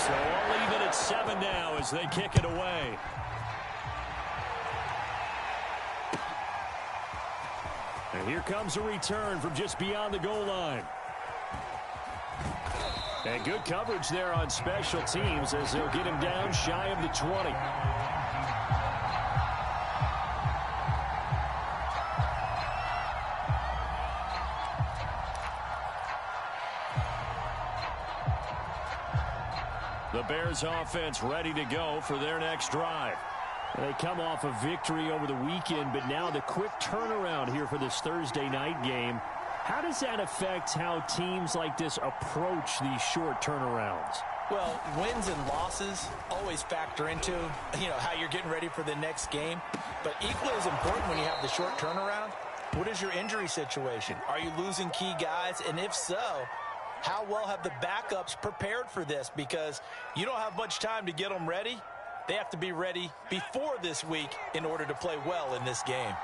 So all even at 7 now as they kick it away. And here comes a return from just beyond the goal line. And good coverage there on special teams as they'll get him down shy of the 20. The Bears offense ready to go for their next drive. They come off a victory over the weekend, but now the quick turnaround here for this Thursday night game. How does that affect how teams like this approach these short turnarounds? Well, wins and losses always factor into, how you're getting ready for the next game. But equally as important when you have the short turnaround, what is your injury situation? Are you losing key guys? And if so, how well have the backups prepared for this? Because you don't have much time to get them ready. They have to be ready before this week in order to play well in this game.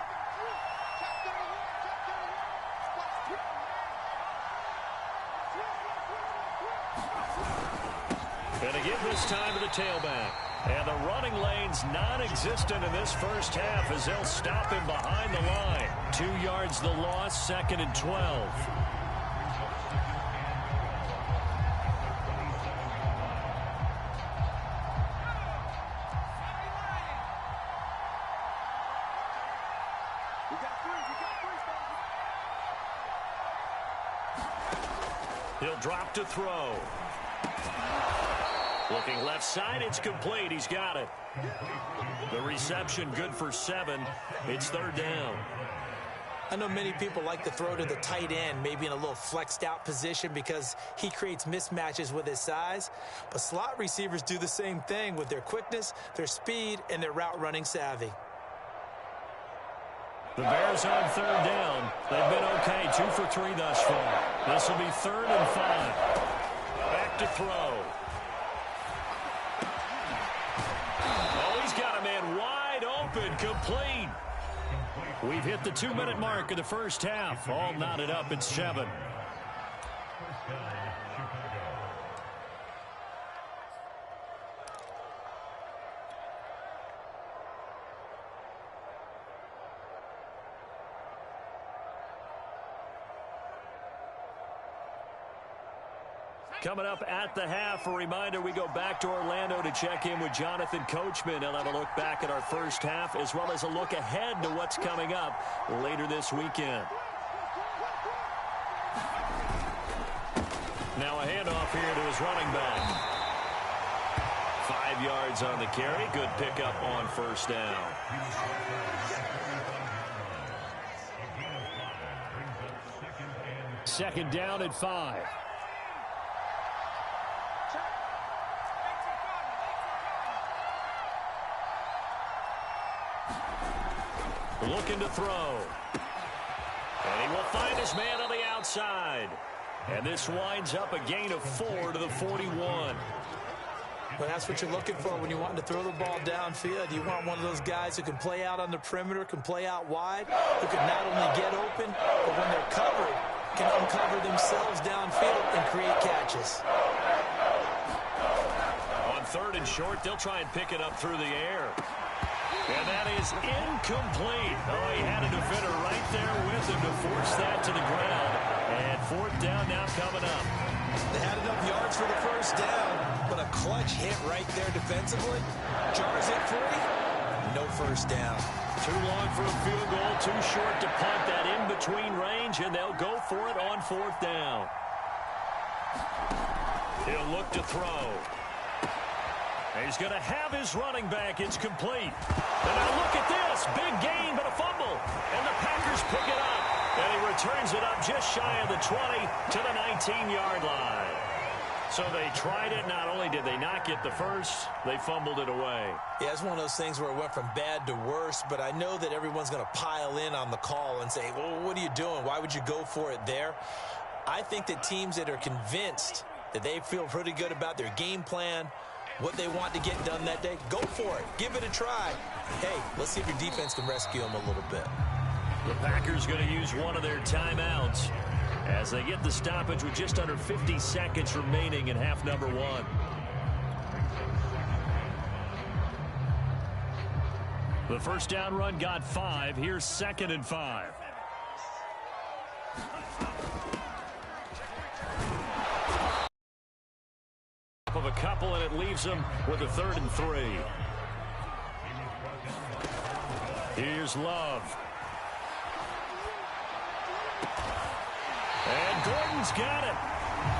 And again this time to the tailback. And the running lane's non-existent in this first half as they'll stop him behind the line. 2 yards the loss, 2nd and 12. He'll drop to throw. Looking left side, it's complete. He's got it. The reception good for 7. It's 3rd down. I know many people like to throw to the tight end, maybe in a little flexed out position because he creates mismatches with his size. But slot receivers do the same thing with their quickness, their speed, and their route running savvy. The Bears on 3rd down. They've been okay, 2 for 3 thus far. This will be 3rd and 5. Back to throw. Oh, he's got a man wide open, complete. We've hit the 2-minute mark of the first half. All knotted up at 7. Coming up at the half, a reminder, we go back to Orlando to check in with Jonathan Coachman. He'll have a look back at our first half as well as a look ahead to what's coming up later this weekend. Now a handoff here to his running back. 5 yards on the carry. Good pickup on first down. Second down at 5. Looking to throw. And he will find his man on the outside. And this winds up a gain of 4 to the 41. Well, that's what you're looking for when you want to throw the ball downfield. You want one of those guys who can play out on the perimeter, can play out wide, who can not only get open, but when they're covered, can uncover themselves downfield and create catches. On 3rd and short, they'll try and pick it up through the air. And that is incomplete. Oh, he had a defender right there with him to force that to the ground. And 4th down now coming up. They had enough yards for the first down, but a clutch hit right there defensively. Jars it free. No first down. Too long for a field goal, too short to punt that in-between range, and they'll go for it on 4th down. He'll look to throw. He's going to have his running back. It's complete. And now look at this. Big gain, but a fumble. And the Packers pick it up. And he returns it up just shy of the 20 to the 19-yard line. So they tried it. Not only did they not get the first, they fumbled it away. Yeah, it's one of those things where it went from bad to worse, but I know that everyone's going to pile in on the call and say, well, what are you doing? Why would you go for it there? I think that teams that are convinced that they feel pretty good about their game plan, what they want to get done that day, go for it. Give it a try. Hey, let's see if your defense can rescue them a little bit. The Packers going to use one of their timeouts as they get the stoppage with just under 50 seconds remaining in half number 1. The first down run got 5. Here's 2nd and 5. Of a couple, and it leaves them with a 3rd and 3. Here's Love. And Gordon's got it.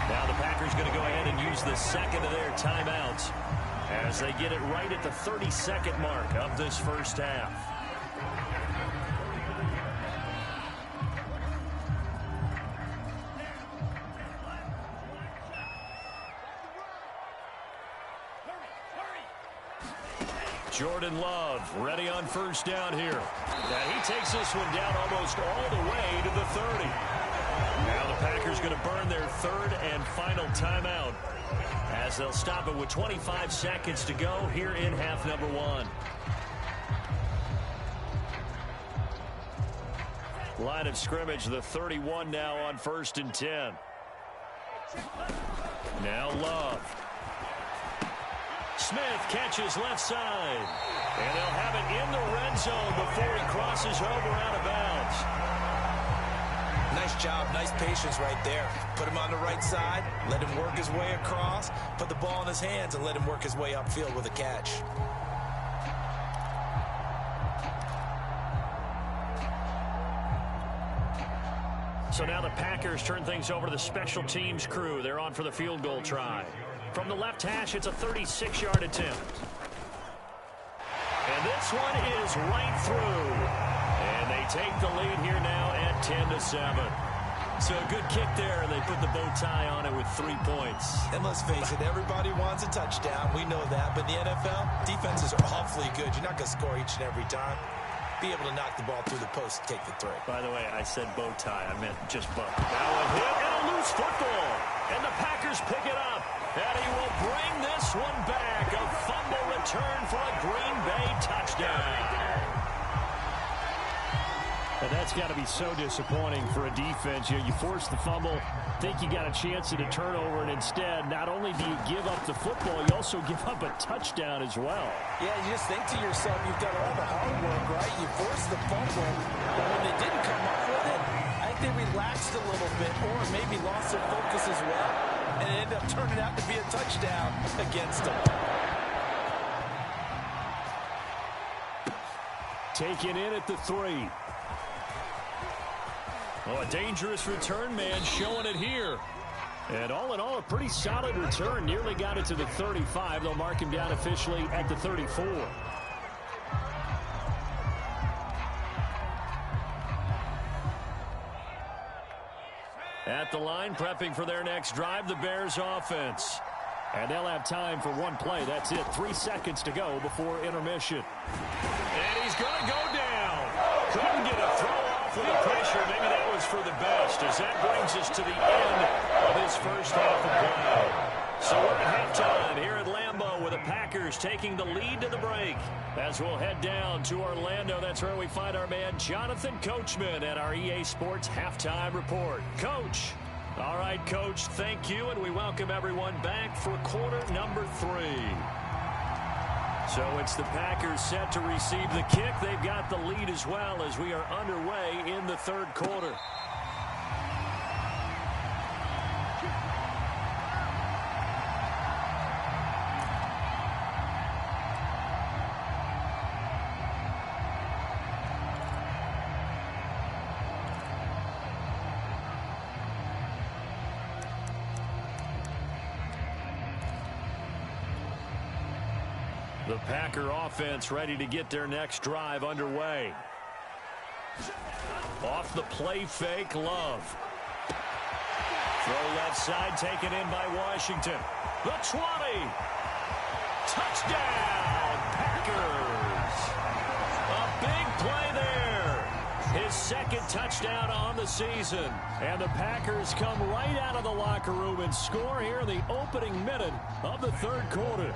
Now the Packers going to go ahead and use the second of their timeouts as they get it right at the 30-second mark of this first half. Jordan Love ready on first down here. Now he takes this one down almost all the way to the 30. Now the Packers going to burn their 3rd and final timeout as they'll stop it with 25 seconds to go here in half number 1. Line of scrimmage, the 31 now on 1st and 10. Now Love. Smith catches left side. And they'll have it in the red zone before he crosses over out of bounds. Nice job, nice patience right there. Put him on the right side, let him work his way across, put the ball in his hands, and let him work his way upfield with a catch. So now the Packers turn things over to the special teams crew. They're on for the field goal try. From the left hash, it's a 36-yard attempt. And this one is right through. And they take the lead here now at 10-7. So a good kick there, and they put the bow tie on it with 3 points. And let's face it, everybody wants a touchdown. We know that. But in the NFL, defenses are awfully good. You're not going to score each and every time. Be able to knock the ball through the post and take the throw. By the way, I said bow tie. I meant just bow. Now a hit and a loose football. And the Packers pick it up. And he will bring this one back. A fumble return for a Green Bay touchdown. And that's got to be so disappointing for a defense. You force the fumble, think you got a chance at a turnover, and instead, not only do you give up the football, you also give up a touchdown as well. Yeah, you just think to yourself, you've done all the hard work, right? You forced the fumble, but when they didn't come up with it, I think they relaxed a little bit or maybe lost their focus as well, and it ended up turning out to be a touchdown against them. Taken in at the 3. Oh, a dangerous return man showing it here. And all in all, a pretty solid return. Nearly got it to the 35. They'll mark him down officially at the 34. At the line, prepping for their next drive, the Bears offense. And they'll have time for one play. That's it. 3 seconds to go before intermission. And he's going to go down. Couldn't get a throw off with the pressure. Maybe that was for the best, as that brings us to the end of this first half of play. So we're at halftime here at Lambeau with the Packers taking the lead to the break. As we'll head down to Orlando, that's where we find our man Jonathan Coachman at our EA Sports Halftime Report. Coach. All right, Coach, thank you, and we welcome everyone back for quarter number 3. So it's the Packers set to receive the kick. They've got the lead as well as we are underway in the third quarter. The Packer offense ready to get their next drive underway. Off the play fake, Love. Throw left side taken in by Washington. The 20. Touchdown, Packers. A big play there. His second touchdown on the season. And the Packers come right out of the locker room and score here in the opening minute of the third quarter.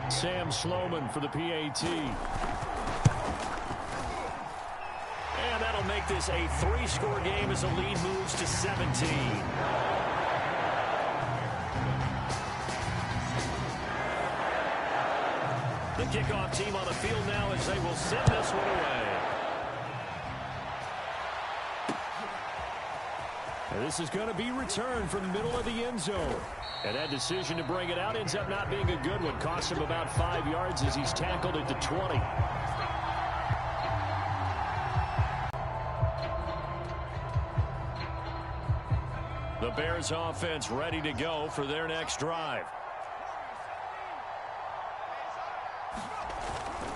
Sam Sloman for the PAT. And that'll make this a 3-score game as the lead moves to 17. The kickoff team on the field now as they will send this one away. And this is going to be returned from the middle of the end zone. And that decision to bring it out ends up not being a good one. Costs him about 5 yards as he's tackled at the 20. The Bears offense ready to go for their next drive.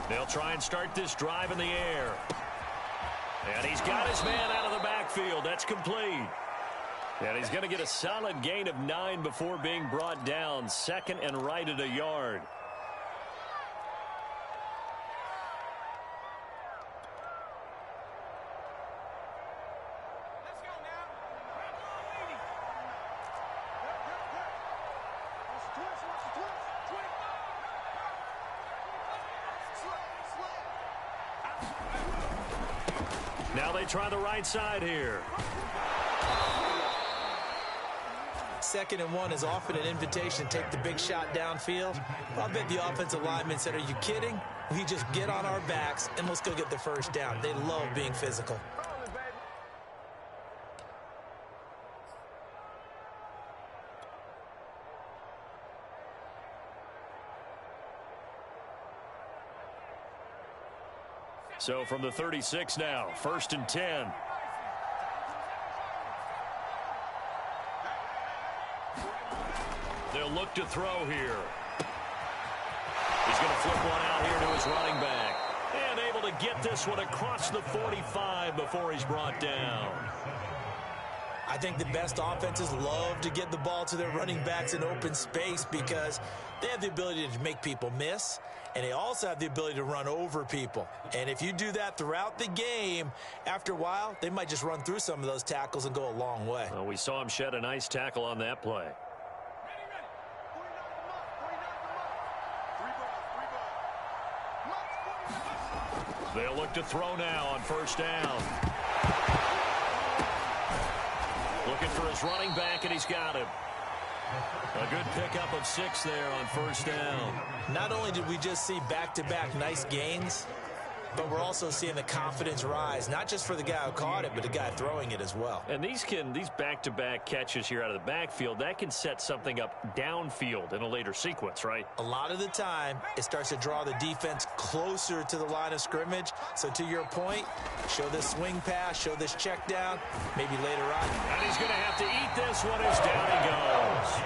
They'll try and start this drive in the air. And he's got his man out of the backfield. That's complete. And he's going to get a solid gain of 9 before being brought down. Second and right at a yard. Now they try the right side here. Second and 1 is often an invitation to take the big shot downfield. I bet the offensive lineman said, are you kidding? We just get on our backs and let's go get the first down. They love being physical. So from the 36 now, 1st and 10. They'll look to throw here. He's going to flip one out here to his running back. And able to get this one across the 45 before he's brought down. I think the best offenses love to get the ball to their running backs in open space because they have the ability to make people miss, and they also have the ability to run over people. And if you do that throughout the game, after a while, they might just run through some of those tackles and go a long way. Well, we saw him shed a nice tackle on that play. They'll look to throw now on 1st down. Looking for his running back, and he's got him. A good pickup of 6 there on 1st down. Not only did we just see back-to-back nice gains, but we're also seeing the confidence rise, not just for the guy who caught it, but the guy throwing it as well. And these back-to-back catches here out of the backfield, that can set something up downfield in a later sequence, right? A lot of the time, it starts to draw the defense closer to the line of scrimmage. So to your point, show this swing pass, show this check down, maybe later on. And he's going to have to eat this one as down he goes.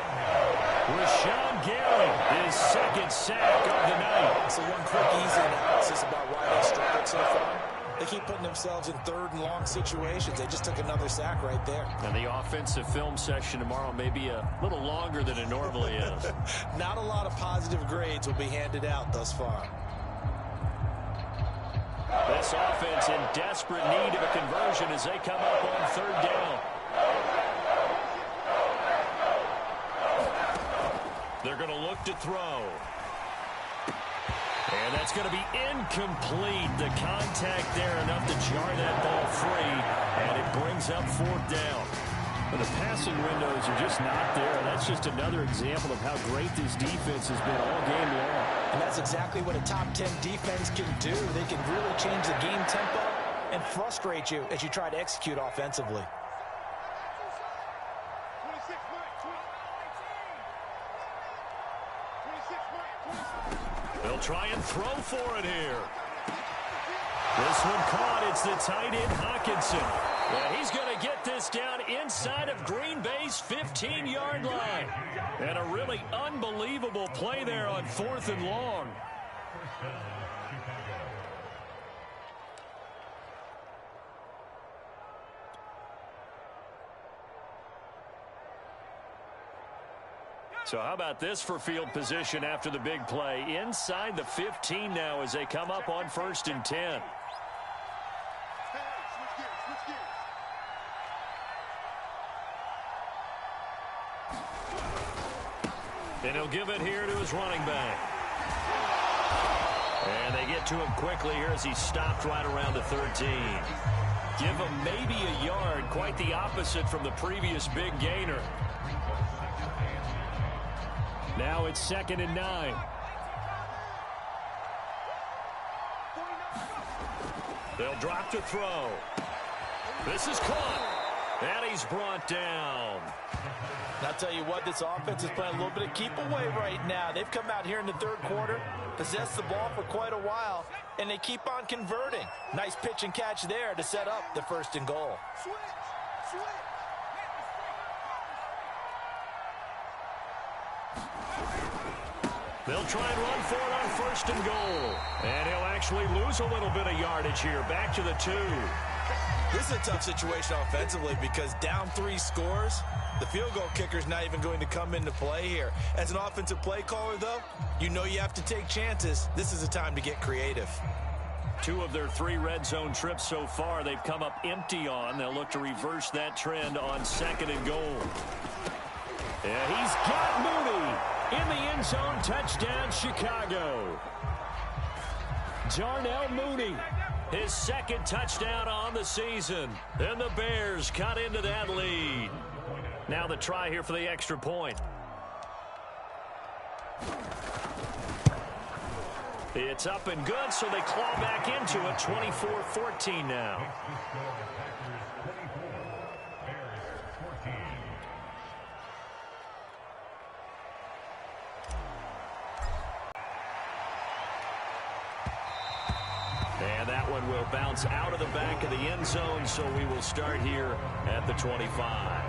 Rashawn Gary, his 2nd sack of the night. So one quick, easy analysis about why they struggled so far. They keep putting themselves in 3rd and long situations. They just took another sack right there. And the offensive film session tomorrow may be a little longer than it normally is. Not a lot of positive grades will be handed out thus far. This offense in desperate need of a conversion as they come up on 3rd down. They're going to look to throw. And that's going to be incomplete. The contact there enough to jar that ball free. And it brings up 4th down. But the passing windows are just not there. That's just another example of how great this defense has been all game long. And that's exactly what a top 10 defense can do. They can really change the game tempo and frustrate you as you try to execute offensively. They'll try and throw for it here. This one caught. It's the tight end, Hawkinson. Yeah, he's going to get this down inside of Green Bay's 15-yard line. And a really unbelievable play there on 4th and long. So how about this for field position after the big play? Inside the 15 now as they come up on 1st and 10. And he'll give it here to his running back. And they get to him quickly here as he's stopped right around the 13. Give him maybe a yard, quite the opposite from the previous big gainer. Now it's 2nd and 9. They'll drop to throw. This is caught. And he's brought down. And I'll tell you what, this offense is playing a little bit of keep away right now. They've come out here in the third quarter, possessed the ball for quite a while, and they keep on converting. Nice pitch and catch there to set up the 1st and goal. They'll try and run for it on 1st and goal. And he'll actually lose a little bit of yardage here. Back to the 2. This is a tough situation offensively because down 3 scores, the field goal kicker's not even going to come into play here. As an offensive play caller, though, you know you have to take chances. This is a time to get creative. 2 of their 3 red zone trips so far, they've come up empty on. They'll look to reverse that trend on 2nd and goal. Yeah, he's got Mooney in the end zone. Touchdown, Chicago. Darnell Mooney. His 2nd touchdown on the season. And the Bears cut into that lead. Now the try here for the extra point. It's up and good, so they claw back into it. 24-14 now. And that one will bounce out of the back of the end zone, so we will start here at the 25.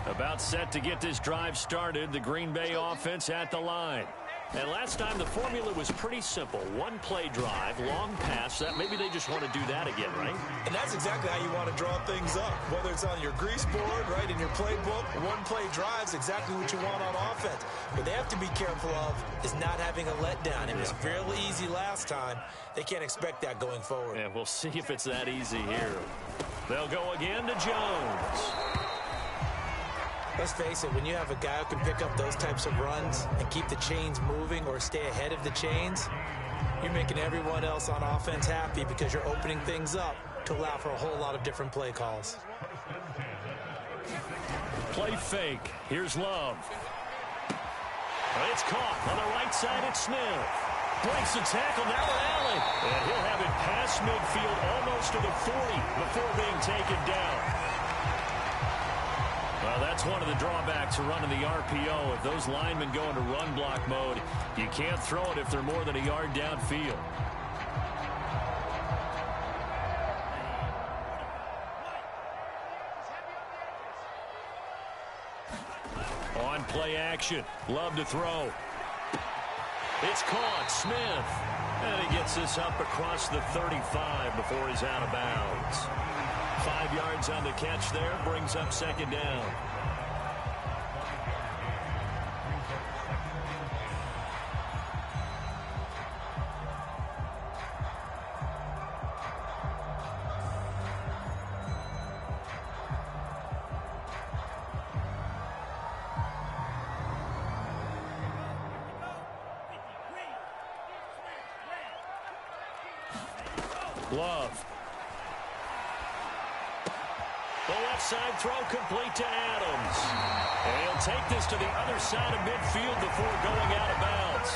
About set to get this drive started, the Green Bay offense at the line. And last time the formula was pretty simple. 1-play drive, long pass. That maybe they just want to do that again, right? And that's exactly how you want to draw things up. Whether it's on your grease board, right, in your playbook, 1-play drive's exactly what you want on offense. What they have to be careful of is not having a letdown. It was fairly easy last time. They can't expect that going forward. And we'll see if it's that easy here. They'll go again to Jones. Let's face it, when you have a guy who can pick up those types of runs and keep the chains moving or stay ahead of the chains, you're making everyone else on offense happy because you're opening things up to allow for a whole lot of different play calls. Play fake. Here's Love. It's caught on the right side. It's Smith. Breaks the tackle. Now Allen. And he'll have it past midfield almost to the 40 before being taken down. Well, that's one of the drawbacks of running the RPO. If those linemen go into run block mode, you can't throw it if they're more than a yard downfield. On play action. Love to throw. It's caught. Smith. And he gets this up across the 35 before he's out of bounds. 5 yards on the catch there. Brings up 2nd down. Love. The left side throw complete to Adams. And he'll take this to the other side of midfield before going out of bounds.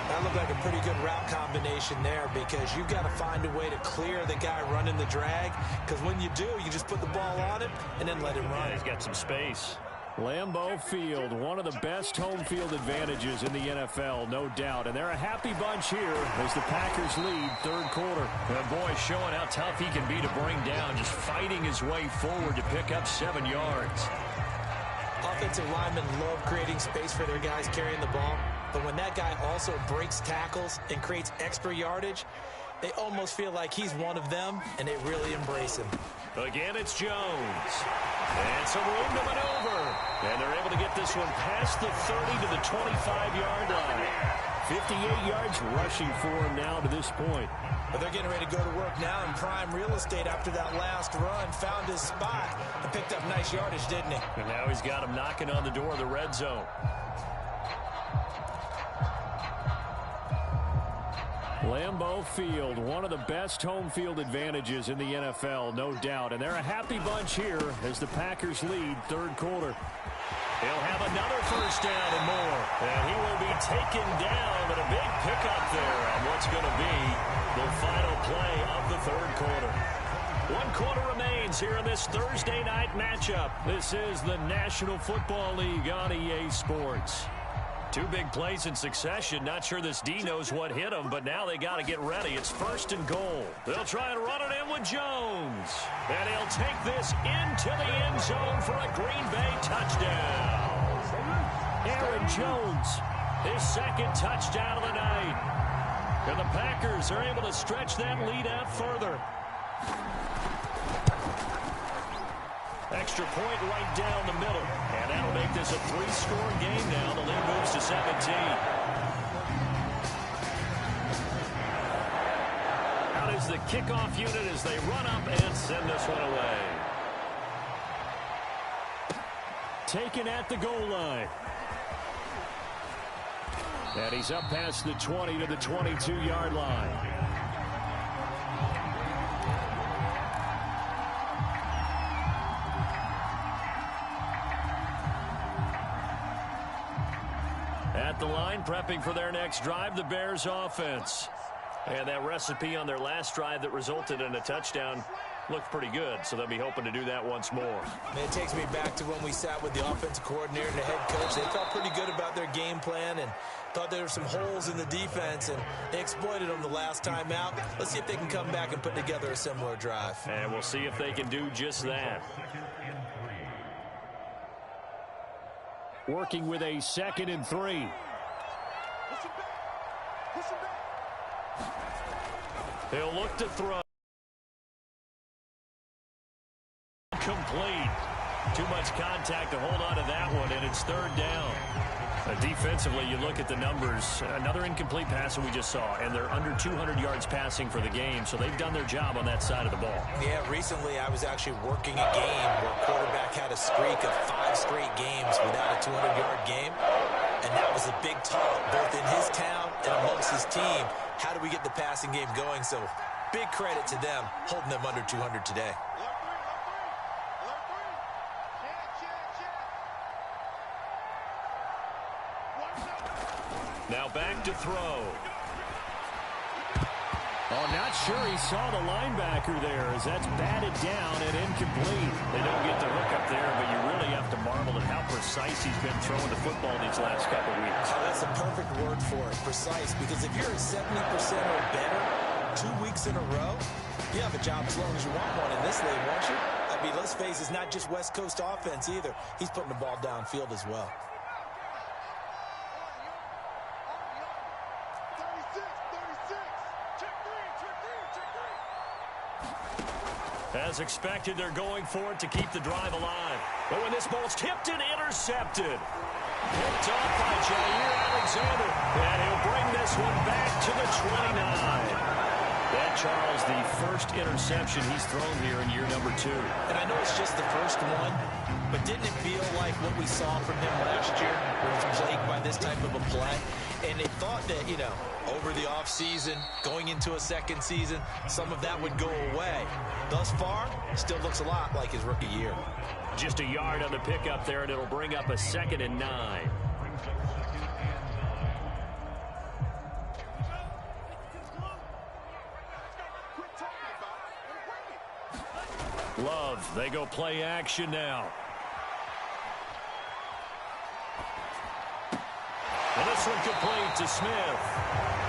That looked like a pretty good route combination there because you've got to find a way to clear the guy running the drag, because when you do, you just put the ball on him and then let him run. Yeah, he's got some space. Lambeau Field, one of the best home field advantages in the NFL, no doubt. And they're a happy bunch here as the Packers lead 3rd quarter. The boy showing how tough he can be to bring down, just fighting his way forward to pick up 7 yards. Offensive linemen love creating space for their guys carrying the ball, but when that guy also breaks tackles and creates extra yardage, they almost feel like he's one of them, and they really embrace him. Again, it's Jones. And some room to maneuver. And they're able to get this one past the 30 to the 25-yard line. 58 yards rushing for him now to this point. But they're getting ready to go to work now in prime real estate after that last run. Found his spot and picked up nice yardage, didn't he? And now he's got him knocking on the door of the red zone. Lambeau Field, one of the best home field advantages in the NFL, no doubt. And they're a happy bunch here as the Packers lead 3rd quarter. He'll have another 1st down and more. And he will be taken down, but a big pickup there on what's going to be the final play of the third quarter. 1 quarter remains here in this Thursday night matchup. This is the National Football League on EA Sports. 2 big plays in succession. Not sure this D knows what hit him, but now they got to get ready. It's 1st and goal. They'll try and run it in with Jones. And he'll take this into the end zone for a Green Bay touchdown. Aaron Jones, his 2nd touchdown of the night. And the Packers are able to stretch that lead out further. Extra point right down the middle. And that'll make this a 3-score game now. The lead moves to 17. Out is the kickoff unit as they run up and send this one away. Taken at the goal line. And he's up past the 20 to the 22-yard line. At the line, prepping for their next drive, the Bears offense. And that recipe on their last drive that resulted in a touchdown looked pretty good, so they'll be hoping to do that once more. It takes me back to when we sat with the offensive coordinator and the head coach. They felt pretty good about their game plan and thought there were some holes in the defense, and they exploited them the last time out. Let's see if they can come back and put together a similar drive. And we'll see if they can do just that. Working with a 2nd and 3. He'll look to throw. Complete. Too much contact to hold on to that one, and it's 3rd down. Defensively, you look at the numbers. Another incomplete pass that we just saw, and they're under 200 yards passing for the game, so they've done their job on that side of the ball. Yeah, recently I was actually working a game where quarterback had a streak of 5 straight games without a 200-yard game, and that was a big talk, both in his town and amongst his team. How do we get the passing game going? So big credit to them holding them under 200 today. Now back to throw. Oh, not sure he saw the linebacker there as that's batted down and incomplete. They don't get the hook up there, but you really have to marvel at how precise he's been throwing the football these last couple weeks. Oh, that's a perfect word for it, precise, because if you're at 70% or better 2 weeks in a row, you have a job as long as you want one in this league, won't you? I mean, let's face it, it's not just West Coast offense either. He's putting the ball downfield as well. As expected, they're going for it to keep the drive alive. But when this ball's tipped and intercepted. Picked off by Jair Alexander. And he'll bring this one back to the 29. That, Charles, the first interception he's thrown here in year number 2. And I know it's just the first one, but didn't it feel like what we saw from him last year, where he was plagued by this type of a play? And they thought that, you know, over the offseason, going into a second season, some of that would go away. Thus far, still looks a lot like his rookie year. Just a yard on the pickup there, and it'll bring up a 2nd and 9. Love, they go play action now. And this one complete to Smith.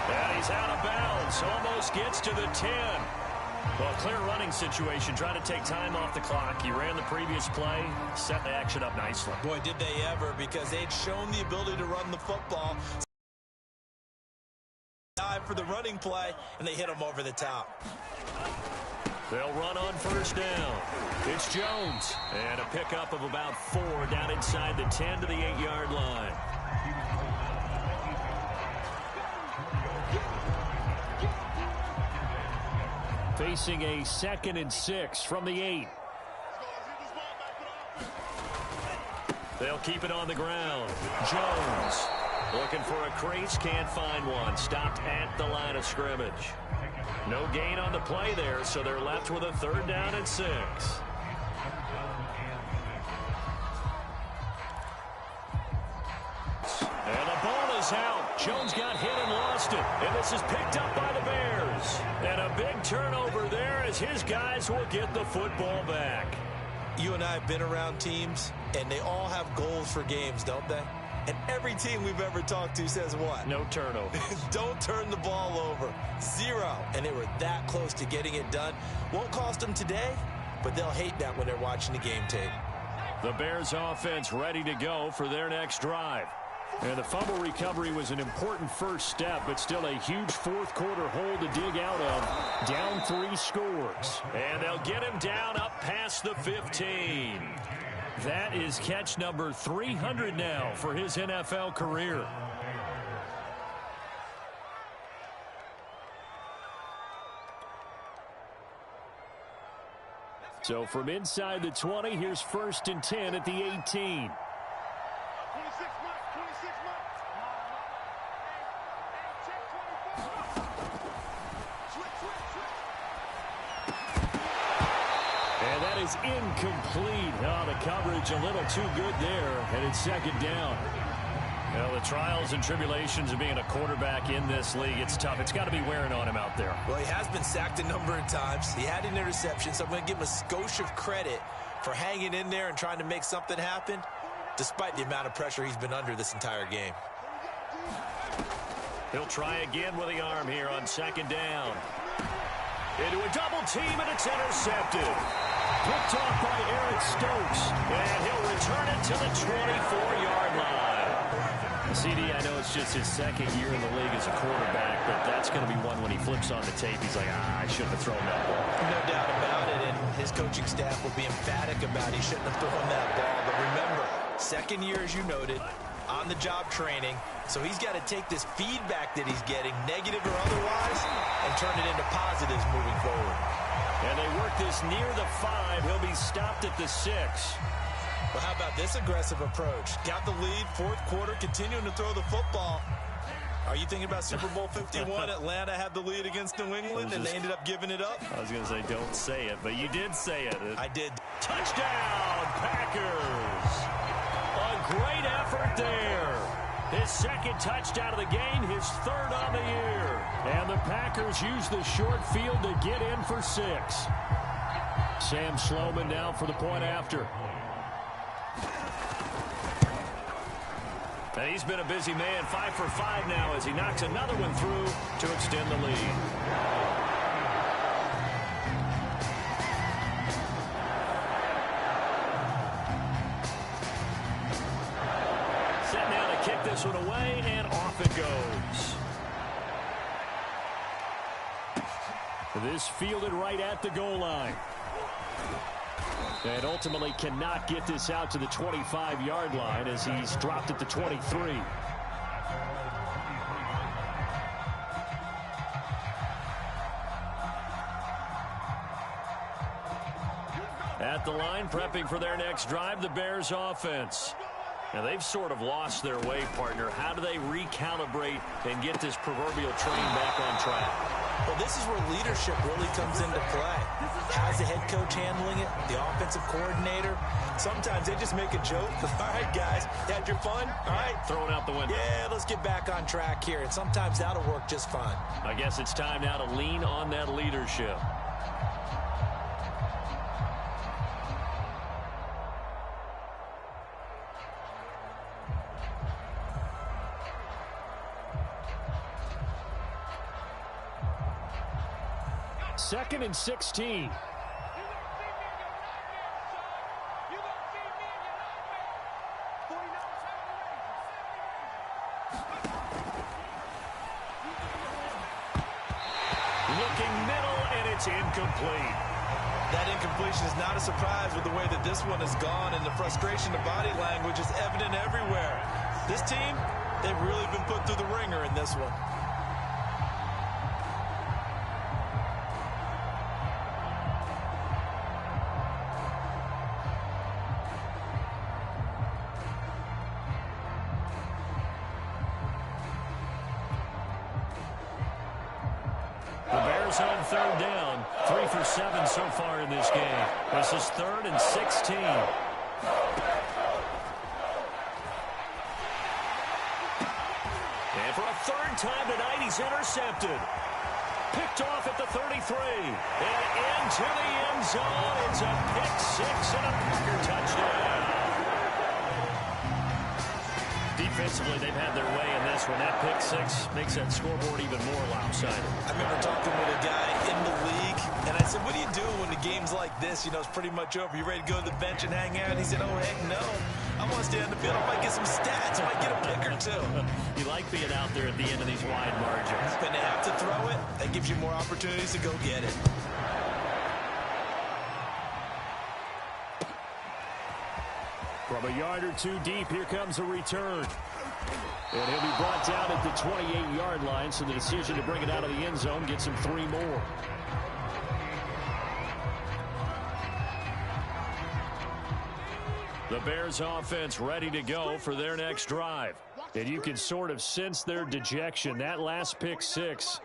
And he's out of bounds. Almost gets to the 10. Well, clear running situation. Trying to take time off the clock. He ran the previous play. Set the action up nicely. Boy, did they ever, because they'd shown the ability to run the football. Dive for the running play, and they hit him over the top. They'll run on 1st down. It's Jones. And a pickup of about 4 down inside the 10 to the 8-yard line. Facing a 2nd and 6 from the 8. They'll keep it on the ground. Jones looking for a crease, can't find one. Stopped at the line of scrimmage. No gain on the play there, so they're left with a 3rd down and 6. And the ball is out. Jones got hit and lost it. And this is picked up by the Bears. And a big turnover there as his guys will get the football back. You and I have been around teams, and they all have goals for games, don't they? And every team we've ever talked to says what? No turnover. Don't turn the ball over. 0. And they were that close to getting it done. Won't cost them today, but they'll hate that when they're watching the game tape. The Bears offense ready to go for their next drive. And the fumble recovery was an important first step, but still a huge fourth quarter hole to dig out of. Down 3 scores. And they'll get him down up past the 15. That is catch number 300 now for his NFL career. So from inside the 20, here's 1st and 10 at the 18. Is incomplete. Oh, the coverage a little too good there, and it's 2nd down. Well, the trials and tribulations of being a quarterback in this league, it's tough. It's got to be wearing on him out there. Well, he has been sacked a number of times. He had an interception, so I'm going to give him a skosh of credit for hanging in there and trying to make something happen, despite the amount of pressure he's been under this entire game. He'll try again with the arm here on 2nd down. Into a double team, and it's intercepted. Picked off by Eric Stokes, and he'll return it to the 24-yard line. CD, I know it's just his 2nd year in the league as a quarterback, but that's going to be one when he flips on the tape. He's like, I shouldn't have thrown that ball. No doubt about it, and his coaching staff will be emphatic about he shouldn't have thrown that ball. But remember, 2nd year, as you noted, on-the-job training, so he's got to take this feedback that he's getting, negative or otherwise, and turn it into positives moving forward. And they work this near the 5. He'll be stopped at the 6. Well, how about this aggressive approach? Got the lead, 4th quarter, continuing to throw the football. Are you thinking about Super Bowl 51? Atlanta had the lead against New England, and they ended up giving it up? I was going to say, don't say it, but you did say it. I did. Touchdown, Packers. A great effort there. His 2nd touchdown of the game, his 3rd on the year. And the Packers use the short field to get in for 6. Sam Sloman now for the point after. And he's been a busy man, 5 for 5 now as he knocks another one through to extend the lead. Kick this one away, and off it goes. This fielded right at the goal line. And ultimately cannot get this out to the 25-yard line as he's dropped at the 23. At the line, prepping for their next drive, the Bears offense. Now, they've sort of lost their way, partner. How do they recalibrate and get this proverbial train back on track? Well, this is where leadership really comes into play. How's the head coach handling it? The offensive coordinator? Sometimes they just make a joke. All right, guys, had your fun? All right. Throw it out the window. Yeah, let's get back on track here. And sometimes that'll work just fine. I guess it's time now to lean on that leadership. Second and 16. Looking middle, and it's incomplete. That incompletion is not a surprise with the way that this one has gone, and the frustration of body language is evident everywhere. This team, they've really been put through the ringer in this one. On 3rd down, 3 for 7 so far in this game. This is 3rd and 16. And And for a third time tonight, he's intercepted. Picked off at the 33. And into the end zone. It's a pick six and a Packer touchdown. Defensively, they've had their way in this one. That pick six makes that scoreboard even more lopsided. I remember talking with a guy in the league, and I said, what do you do when the game's like this? You know, it's pretty much over. You ready to go to the bench and hang out? He said, oh, heck no. I want to stay on the field. I might get some stats. I might get a pick or two. You like being out there at the end of these wide margins. When they have to throw it, that gives you more opportunities to go get it. From a yard or two deep, here comes a return. And he'll be brought down at the 28-yard line, so the decision to bring it out of the end zone gets him 3 more. The Bears offense ready to go for their next drive. And you can sort of sense their dejection. That last pick six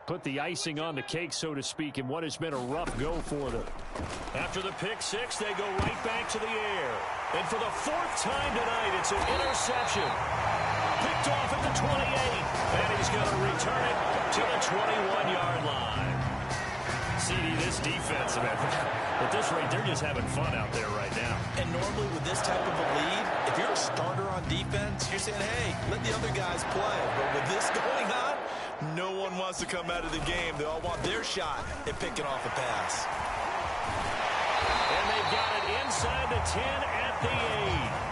put the icing on the cake, so to speak, in what has been a rough go for them. After the pick six, they go right back to the air. And for the 4th time tonight, it's an interception. Picked off at the 28. And he's going to return it to the 21-yard line. CD, this defense, man, at this rate, they're just having fun out there right now. And normally with this type of a lead, if you're a starter on defense, you're saying, hey, let the other guys play. But with this going on, no one wants to come out of the game. They all want their shot at picking off a pass. And they've got it inside the 10 at the 8.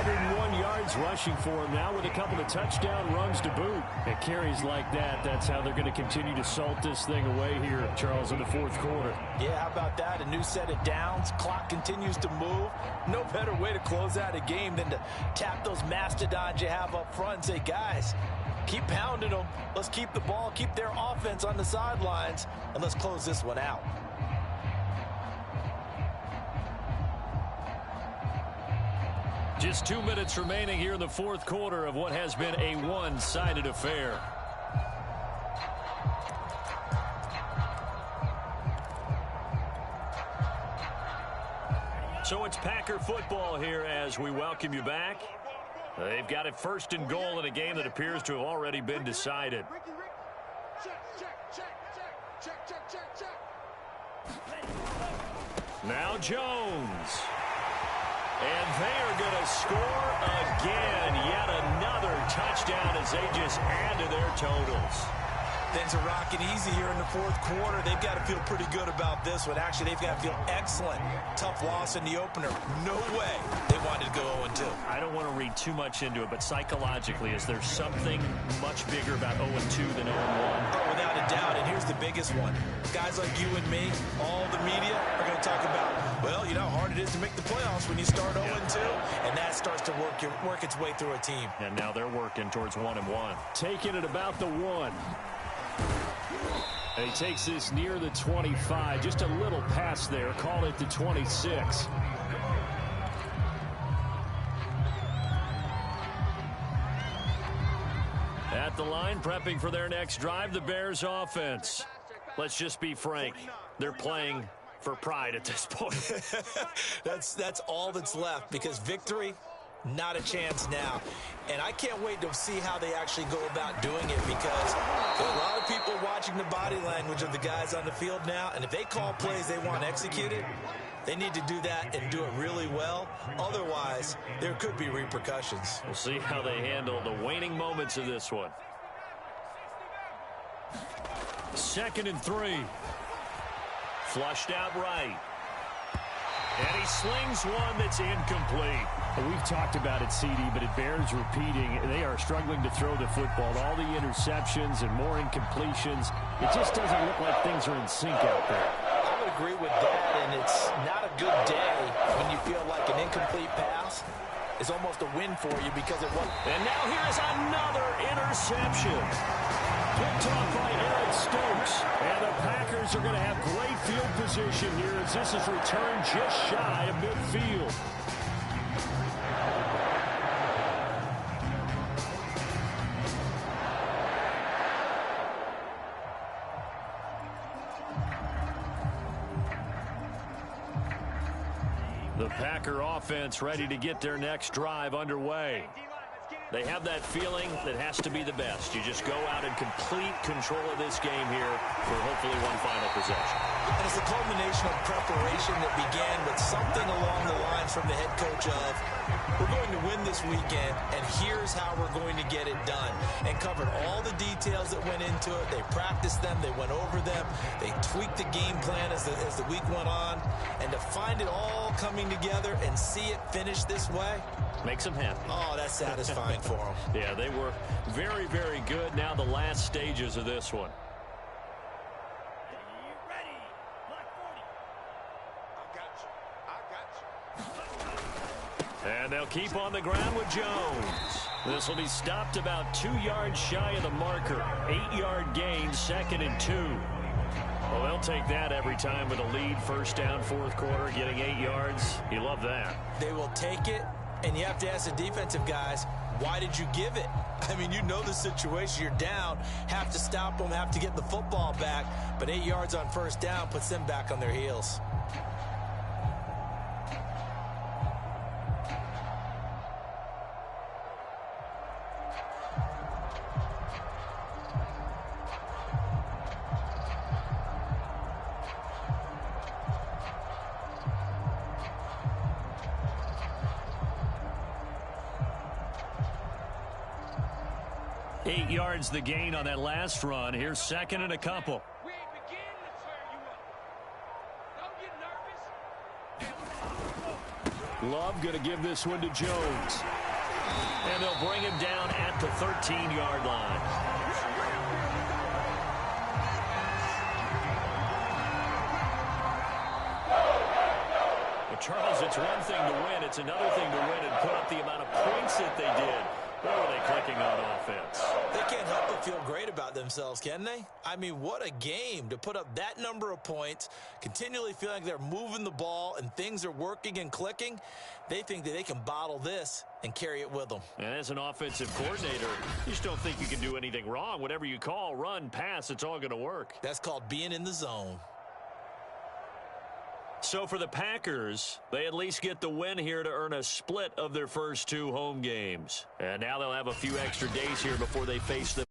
101 yards rushing for him now with a couple of touchdown runs to boot. It carries like that. That's how they're going to continue to salt this thing away here, Charles, in the 4th quarter. Yeah, how about that? A new set of downs. Clock continues to move. No better way to close out a game than to tap those mastodons you have up front and say, guys, keep pounding them. Let's keep the ball, keep their offense on the sidelines, and let's close this one out. Just 2 minutes remaining here in the 4th quarter of what has been a one-sided affair. So it's Packer football here as we welcome you back. They've got it 1st and goal in a game that appears to have already been decided. Now Jones. And they are going to score again. Yet another touchdown as they just add to their totals. Things are rocking easy here in the 4th quarter. They've got to feel pretty good about this one. Actually, they've got to feel excellent. Tough loss in the opener. No way they wanted to go 0-2. I don't want to read too much into it, but psychologically, is there something much bigger about 0-2 than 0-1? Oh, without a doubt. And here's the biggest one. Guys like you and me, all the media, are going to talk about, well, you know how hard it is to make the playoffs when you start 0-2, and that starts to work its way through a team. And now they're working towards 1-1. Taking it about the 1. And he takes this near the 25. Just a little pass there. Call it the 26. At the line, prepping for their next drive, the Bears offense. Let's just be frank. They're playing for pride at this point. That's all that's left, because victory, not a chance now. And I can't wait to see how they actually go about doing it, because there are a lot of people watching the body language of the guys on the field now, and if they call plays they want executed, they need to do that and do it really well. Otherwise, there could be repercussions. We'll see how they handle the waning moments of this one. 2nd and 3. Flushed out right. And he slings one that's incomplete. We've talked about it, CD, but it bears repeating. They are struggling to throw the football. All the interceptions and more incompletions. It just doesn't look like things are in sync out there. I would agree with that, and it's not a good day when you feel like an incomplete pass is almost a win for you because it wasn't. And now here is another interception. Picked off by Eric Stokes. And the Packers are going to have great field position here as this is returned just shy of midfield. The Packer offense ready to get their next drive underway. They have that feeling that has to be the best. You just go out and complete control of this game here for hopefully one final possession. And it's a culmination of preparation that began with something along the lines from the head coach of, we're going to win this weekend, and here's how we're going to get it done. And covered all the details that went into it. They practiced them. They went over them. They tweaked the game plan as the week went on. And to find it all coming together and see it finish this way, makes them happy. Oh, that's satisfying for them. Yeah, they were very, very good. Now the last stages of this one. And they'll keep on the ground with Jones. This will be stopped about 2 yards shy of the marker. 8-yard gain, 2nd and 2. Well, they'll take that every time with a lead. First down, fourth quarter, getting 8 yards. You love that. They will take it, and you have to ask the defensive guys, why did you give it? I mean, you know the situation. You're down, have to stop them, have to get the football back. But 8 yards on first down puts them back on their heels. Yards the gain on that last run. Here's 2nd and a couple. We ain't beginning to tear you up. Don't get nervous. Love going to give this one to Jones. And they'll bring him down at the 13-yard line. Well, Charles, it's one thing to win. It's another thing to win and put up the amount of points that they did. Boy, are they clicking on offense. They can't help but feel great about themselves, can they? I mean, what a game to put up that number of points, continually feeling like they're moving the ball and things are working and clicking. They think that they can bottle this and carry it with them. And as an offensive coordinator, you just don't think you can do anything wrong. Whatever you call, run, pass, it's all going to work. That's called being in the zone. So for the Packers, they at least get the win here to earn a split of their first 2 home games. And now they'll have a few extra days here before they face the